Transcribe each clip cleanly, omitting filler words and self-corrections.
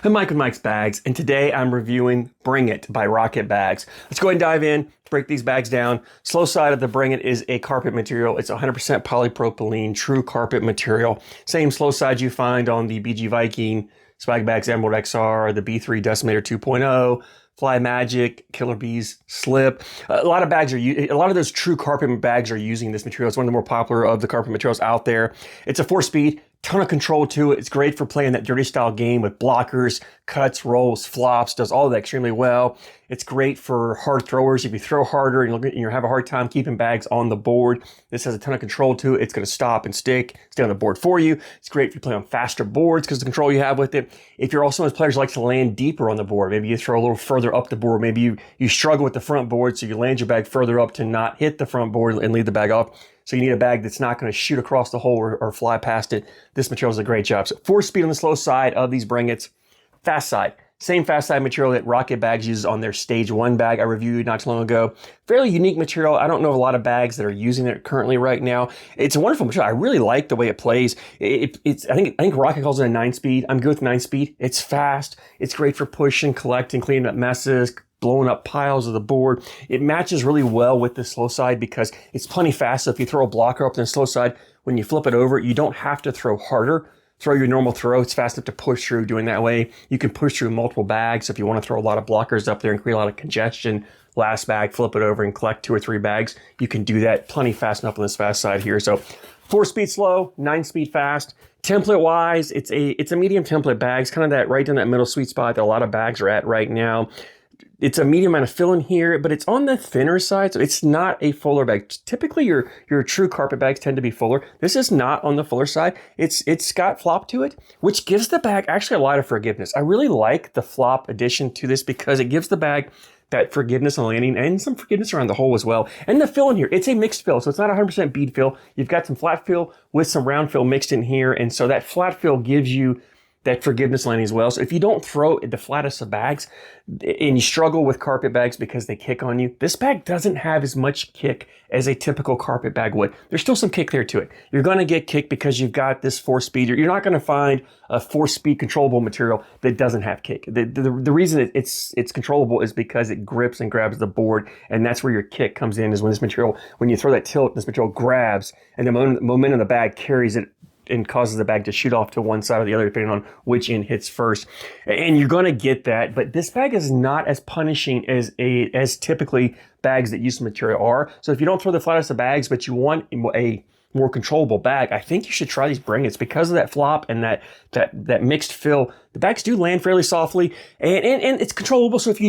I'm Mike with Mike's Bags, and today I'm reviewing Bring It by Rocket Bags. Let's go ahead and dive in, break these bags down. Slow side of the Bring It is a carpet material. It's 100% polypropylene, true carpet material. Same slow side you find on the BG Viking, Swag Bags Emerald XR, the B3 Decimator 2.0, Fly Magic, Killer Bees, Slip. A lot of those true carpet bags are using this material. It's one of the more popular of the carpet materials out there. It's a 4-speed, ton of control to it. It's great for playing that dirty style game with blockers, cuts, rolls, flops, does all of that extremely well. It's great for hard throwers. If you throw harder and you have a hard time keeping bags on the board, this has a ton of control to it. It's going to stop and stay on the board for you. It's great if you play on faster boards because of the control you have with it. If you're also one of those players who likes to land deeper on the board, maybe you throw a little further up the board. Maybe you struggle with the front board, so you land your bag further up to not hit the front board and leave the bag off. So you need a bag that's not going to shoot across the hole or fly past it. This material does a great job. So 4-speed on the slow side of these Bring It's. Fast side. Same fast side material that Rocket Bags uses on their Stage 1 bag I reviewed not too long ago. Fairly unique material. I don't know of a lot of bags that are using it currently right now. It's a wonderful material. I really like the way it plays. I think Rocket calls it a 9-speed. I'm good with 9-speed. It's fast. It's great for pushing, collecting, cleaning up messes, blowing up piles of the board. It matches really well with the slow side because it's plenty fast. So if you throw a blocker up in the slow side, when you flip it over, you don't have to throw harder. Throw your normal throw. It's fast enough to push through doing that way. You can push through multiple bags. So if you want to throw a lot of blockers up there and create a lot of congestion, last bag, flip it over and collect 2 or 3 bags. You can do that plenty fast enough on this fast side here. So 4-speed slow, 9-speed fast. Template wise, it's a medium template bag. It's kind of that right in that middle sweet spot that a lot of bags are at right now. It's a medium amount of fill in here, but it's on the thinner side, so it's not a fuller bag. Typically, your true carpet bags tend to be fuller. This is not on the fuller side. It's got flop to it, which gives the bag actually a lot of forgiveness. I really like the flop addition to this because it gives the bag that forgiveness on landing and some forgiveness around the hole as well. And the fill in here, it's a mixed fill, so it's not 100% bead fill. You've got some flat fill with some round fill mixed in here, and so that flat fill gives you that forgiveness landing as well. So if you don't throw the flattest of bags and you struggle with carpet bags because they kick on you, this bag doesn't have as much kick as a typical carpet bag would. There's still some kick there to it. You're going to get kick because you've got this 4-speed. You're not going to find a 4-speed controllable material that doesn't have kick. The reason it's controllable is because it grips and grabs the board, and that's where your kick comes in, is when this material, when you throw that tilt, this material grabs and the momentum of the bag carries it and causes the bag to shoot off to one side or the other, depending on which end hits first. And you're going to get that, but this bag is not as punishing as typically bags that use material are. So if you don't throw the flattest of bags, but you want a more controllable bag, I think you should try these Bring It's because of that flop and that mixed fill. The bags do land fairly softly and it's controllable. So if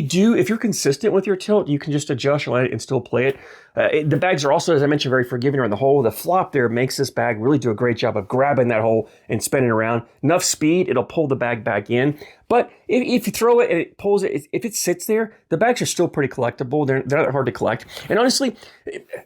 you're consistent with your tilt, you can just adjust your land and still play it. The bags are also, as I mentioned, very forgiving around the hole. The flop there makes this bag really do a great job of grabbing that hole and spinning around. Enough speed, it'll pull the bag back in. But if you throw it and it pulls it, if it sits there, the bags are still pretty collectible. They're not hard to collect. And honestly,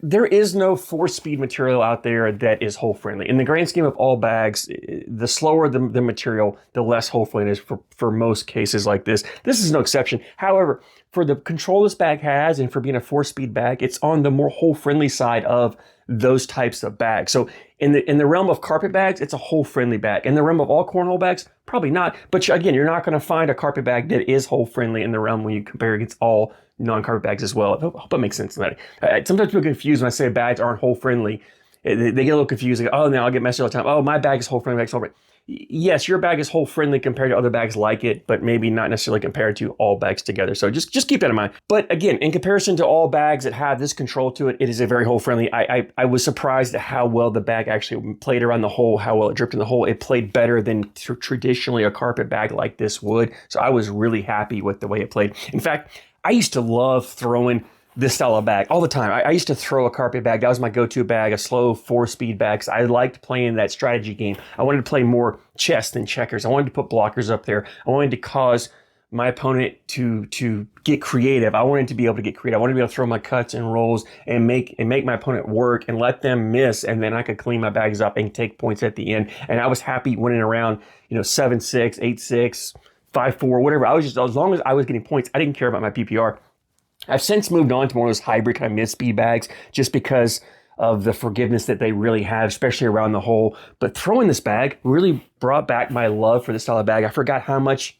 there is no 4-speed material out there that is hole friendly. In the grand scheme of all bags, the slower the material, the less hole friendly it is for most cases like this. This is no exception. However, for the control this bag has and for being a 4-speed bag, it's on the more hole-friendly side of those types of bags. So in the realm of carpet bags, it's a hole-friendly bag. In the realm of all cornhole bags, probably not. But again, you're not going to find a carpet bag that is hole-friendly in the realm when you compare against all non-carpet bags as well. I hope that makes sense. Sometimes people get confused when I say bags aren't hole-friendly. They get a little confused. They go, oh, no, I'll get messaged all the time. Oh, my bag is hole-friendly, my bag's hole-friendly. Yes, your bag is hole friendly compared to other bags like it, but maybe not necessarily compared to all bags together. So just keep that in mind. But again, in comparison to all bags that have this control to it, it is a very hole friendly. I was surprised at how well the bag actually played around the hole, how well it dripped in the hole. It played better than traditionally a carpet bag like this would. So I was really happy with the way it played. In fact, I used to love throwing this style of bag all the time. I used to throw a carpet bag. That was my go-to bag, a slow 4-speed bag. I liked playing that strategy game. I wanted to play more chess than checkers. I wanted to put blockers up there. I wanted to cause my opponent to get creative. I wanted to be able to get creative. I wanted to be able to throw my cuts and rolls and make my opponent work and let them miss, and then I could clean my bags up and take points at the end. And I was happy winning around, 7-6, 8-6, 5-4, whatever. As long as I was getting points, I didn't care about my PPR. I've since moved on to more of those hybrid kind of mid-speed bags just because of the forgiveness that they really have, especially around the hole. But throwing this bag really brought back my love for this style of bag. I forgot how much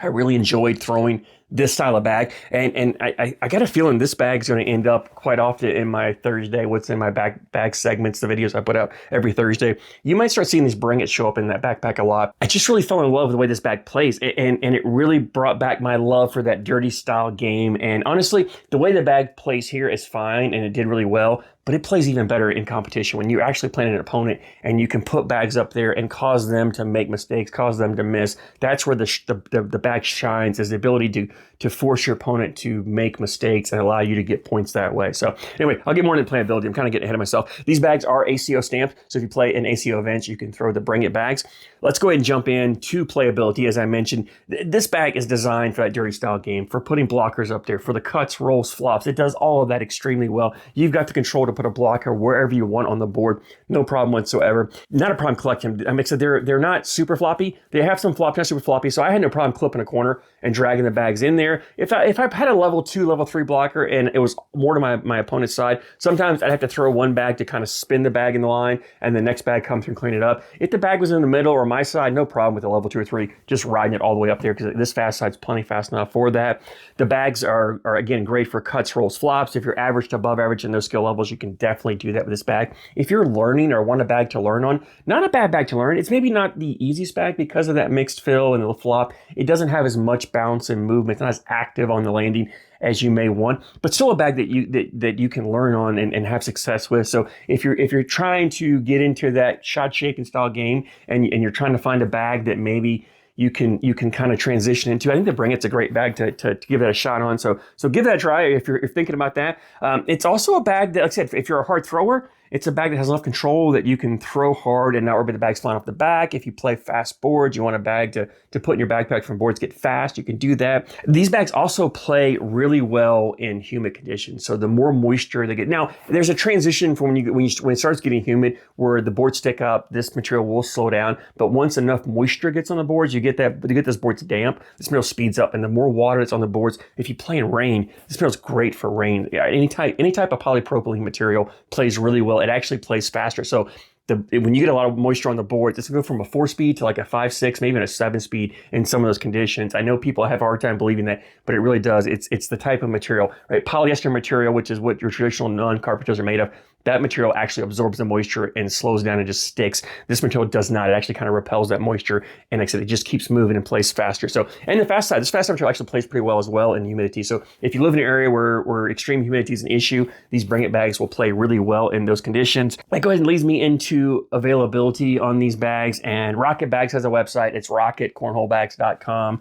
I really enjoyed throwing this style of bag. And I got a feeling this bag's going to end up quite often in my Thursday, what's in my bag segments, the videos I put out every Thursday. You might start seeing these Bring It show up in that backpack a lot. I just really fell in love with the way this bag plays, and it really brought back my love for that dirty style game. And honestly, the way the bag plays here is fine, and it did really well, but it plays even better in competition when you're actually playing an opponent and you can put bags up there and cause them to make mistakes, cause them to miss. That's where the bag shines, is the ability to force your opponent to make mistakes and allow you to get points that way. So anyway, I'll get more into playability. I'm kind of getting ahead of myself. These bags are ACO stamped, so if you play in ACO events, you can throw the Bring It bags. Let's go ahead and jump into playability. As I mentioned, this bag is designed for that dirty style game, for putting blockers up there, for the cuts, rolls, flops. It does all of that extremely well. You've got the control to put a blocker wherever you want on the board. No problem whatsoever. Not a problem collecting them. I mean, so they're not super floppy. They have some flop, not super floppy. So I had no problem clipping a corner and dragging the bags in there. If I had a level 2, level 3 blocker and it was more to my opponent's side, sometimes I'd have to throw one bag to kind of spin the bag in the line and the next bag come through and clean it up. If the bag was in the middle or my side, no problem with a level 2 or 3, just riding it all the way up there, because this fast side's plenty fast enough for that. The bags are again great for cuts, rolls, flops. If you're average to above average in those skill levels, you can definitely do that with this bag. If you're learning or want a bag to learn on, not a bad bag to learn. It's maybe not the easiest bag because of that mixed fill and the flop. It doesn't have as much bounce and movement. It's not as active on the landing as you may want, but still a bag that you can learn on and have success with. So if you're trying to get into that shot shaping style game and you're trying to find a bag that maybe you can kind of transition into, I think the Bring It's a great bag to give it a shot on. So give that a try if you're thinking about that. It's also a bag that, like I said, if you're a hard thrower, it's a bag that has enough control that you can throw hard and not worry about the bags flying off the back. If you play fast boards, you want a bag to put in your backpack from boards get fast, you can do that. These bags also play really well in humid conditions. So the more moisture they get. Now, there's a transition from when it starts getting humid where the boards stick up, this material will slow down. But once enough moisture gets on the boards, you get this boards damp, this material speeds up. And the more water that's on the boards, if you play in rain, this material's great for rain. Any type of polypropylene material plays really well. It actually plays faster. So when you get a lot of moisture on the board, it's going to go from a 4-speed to like a 5-6, maybe even a 7-speed in some of those conditions. I know people have a hard time believing that, but it really does. It's the type of material, right? Polyester material, which is what your traditional non-carpet are made of. That material actually absorbs the moisture and slows down and just sticks. This material does not. It actually kind of repels that moisture. And like I said, it just keeps moving and plays faster. So, and the fast side, this fast side material actually plays pretty well as well in humidity. So if you live in an area where extreme humidity is an issue, these Bring It bags will play really well in those conditions. That goes ahead and leads me into availability on these bags. And Rocket Bags has a website. It's rocketcornholebags.com.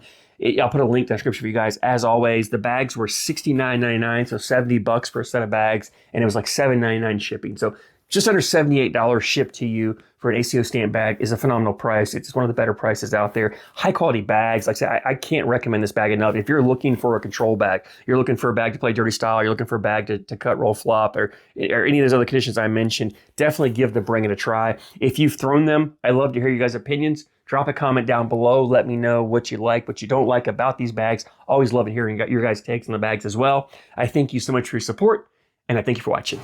I'll put a link in the description for you guys. As always, the bags were $69.99, so $70 for a set of bags, and it was like $7.99 shipping. So just under $78 shipped to you for an ACO stamp bag is a phenomenal price. It's one of the better prices out there. High quality bags. Like I said, I can't recommend this bag enough. If you're looking for a control bag, you're looking for a bag to play dirty style, you're looking for a bag to cut, roll, flop, or any of those other conditions I mentioned, definitely give the Bring It a try. If you've thrown them, I'd love to hear you guys' opinions. Drop a comment down below. Let me know what you like, what you don't like about these bags. Always love hearing your guys' takes on the bags as well. I thank you so much for your support, and I thank you for watching.